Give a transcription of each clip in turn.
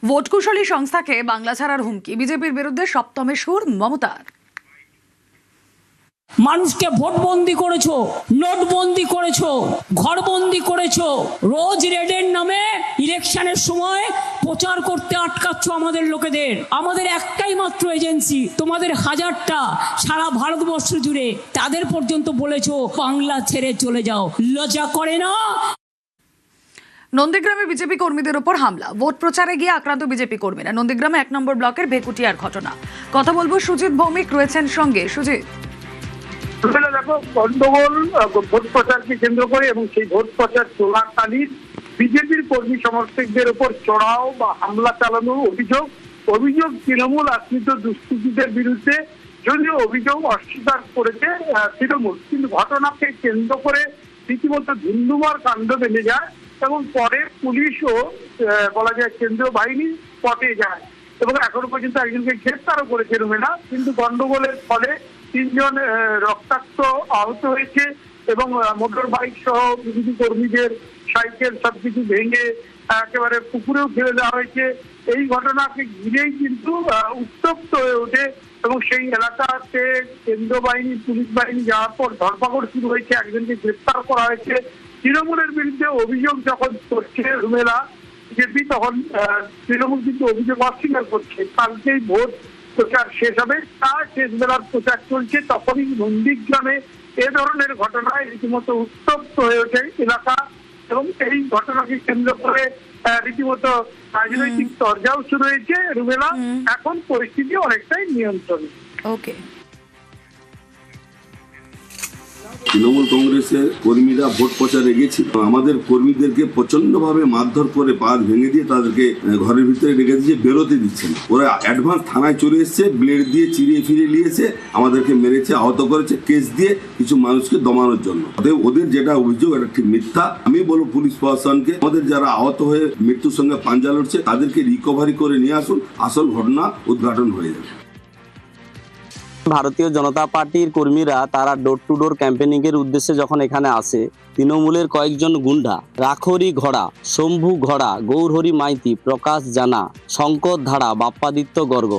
Vote কুশলী সংস্থাকে বাংলা ছাড়ার হুমকি, বিজেপির বিরুদ্ধে সপ্তমে সুর মমতার। মানুষকে ভোটবন্দি করেছো, নোটবন্দি করেছো, ঘরবন্দি করেছো, রোজ রেডের নামে ইলেকশনের সময় প্রচার করতে আটকাচ্ছ আমাদের লোকেদের। আমাদের একটাই মাত্র এজেন্সি, তোমাদের হাজারটা সারা ভারতবর্ষ জুড়ে, তাদের পর্যন্ত বলেছো বাংলা ছেড়ে চলে যাও। লজ্জা করে না? নন্দীগ্রামে বিজেপি কর্মীদের উপর হামলা, ভোট প্রচারে গিয়ে আক্রান্ত বিজেপি কর্মীরা। নন্দীগ্রামে 1 নম্বর ব্লকের ভেকুটিয়ার ঘটনা। কথা বলবো, সুজিত ভৌমিক রয়েছেন সঙ্গে। সুজিত, দেখো, গন্ডগোল ভোট প্রচারকে কেন্দ্র করে এবং সেই ভোট প্রচার চলাকালীন বিজেপির কর্মী সমর্থকদের উপর চড়াও বা হামলা চালানোর অভিযোগ তৃণমূল আশ্রিত দুষ্কৃতীদের বিরুদ্ধে, যদিও অভিযোগ অস্বীকার করেছে তৃণমূল, কিন্তু ঘটনাকে কেন্দ্র করে রীতিমতো ধুন্ধুমার কাণ্ড বেঁধে যায় এবং পরে পুলিশ ও বলা যায় কেন্দ্রীয় বাহিনী স্পটে যায় এবং এখনো পর্যন্ত একজনকে গ্রেফতারও করেছে রুমেলা। কিন্তু গন্ডগোলের ফলে 3 জন রক্তাক্ত আহত হয়েছে এবং মোটর বাইক সহ বিজেপি কর্মীদের সাইকেল সবকিছু ভেঙে একেবারে পুকুরেও ফেলে দেওয়া হয়েছে। এই ঘটনাকে ঘিরেই কিন্তু উত্তপ্ত হয়ে ওঠে এবং সেই এলাকাতে কেন্দ্র বাহিনী, পুলিশ বাহিনী যাওয়ার পর ধরপাকড় শুরু হয়েছে, একজনকে গ্রেফতার করা হয়েছে। তৃণমূলের বিরুদ্ধে অভিযোগ যখন করছে রুমেলা বিজেপি, তখন তৃণমূল কিন্তু অভিযোগ অস্বীকার করছে। কালকেই ভোট প্রচার শেষ হবে, তার শেষ বেলার প্রচার চলছে, তখনই নন্দীগ্রামে এ ধরনের ঘটনায় রীতিমতো উত্তপ্ত হয়ে ওঠে এলাকা এবং এই ঘটনাকে কেন্দ্র করে রীতিমতো রাজনৈতিক চর্চাও শুরু হয়েছে রুমেলা। এখন পরিস্থিতি অনেকটাই নিয়ন্ত্রণে। ওকে। তৃণমূল কংগ্রেসের কর্মীরা ভোট প্রচারে গেছিল, আমাদের কর্মীদেরকে প্রচন্ড ভাবে মারধর করে পা ভেঙে দিয়ে তাদেরকে ঘরের ভিতরে রেখে দিয়ে বেরোতে দিচ্ছেন। ওরা অ্যাডভান্স থানায় চলে এসছে, ব্লেড দিয়ে চিরিয়ে ফিরিয়ে নিয়েছে, আমাদেরকে মেরেছে, আহত করেছে, কেস দিয়ে কিছু মানুষকে দমানোর জন্য। ওদের যেটা অভিযোগ এটা ঠিক মিথ্যা। আমি বলবো পুলিশ প্রশাসনকে, আমাদের যারা আহত হয়ে মৃত্যুর সঙ্গে পাঞ্জা লড়ছে তাদেরকে রিকভারি করে নিয়ে আসুন, আসল ঘটনা উদ্ঘাটন হয়ে যাবে। ভারতীয় জনতা পার্টির কর্মীরা তারা ডোর টু ডোর ক্যাম্পেনিং এর উদ্দেশ্যে যখন এখানে আসে, তৃণমূলের কয়েকজন গুন্ডা রাখরি ঘোড়া, শম্ভু ঘোড়া, গৌরহরি মাইতি, প্রকাশ জানা, শঙ্কর ধাড়া, বাপ্পাদিত্য গর্গ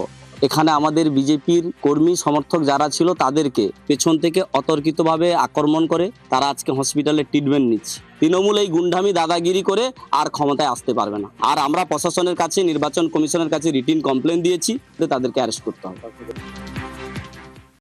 এখানে আমাদের বিজেপির কর্মী সমর্থক যারা ছিল তাদেরকে পেছন থেকে অতর্কিতভাবে আক্রমণ করে তারা আজকে হসপিটালে ট্রিটমেন্ট নিচ্ছে। তৃণমূল এই গুন্ডামি দাদাগিরি করে আর ক্ষমতায় আসতে পারবে না। আর আমরা প্রশাসনের কাছে, নির্বাচন কমিশনের কাছে রিটিন কমপ্লেন দিয়েছি যে তাদেরকে অ্যারেস্ট করতে হবে।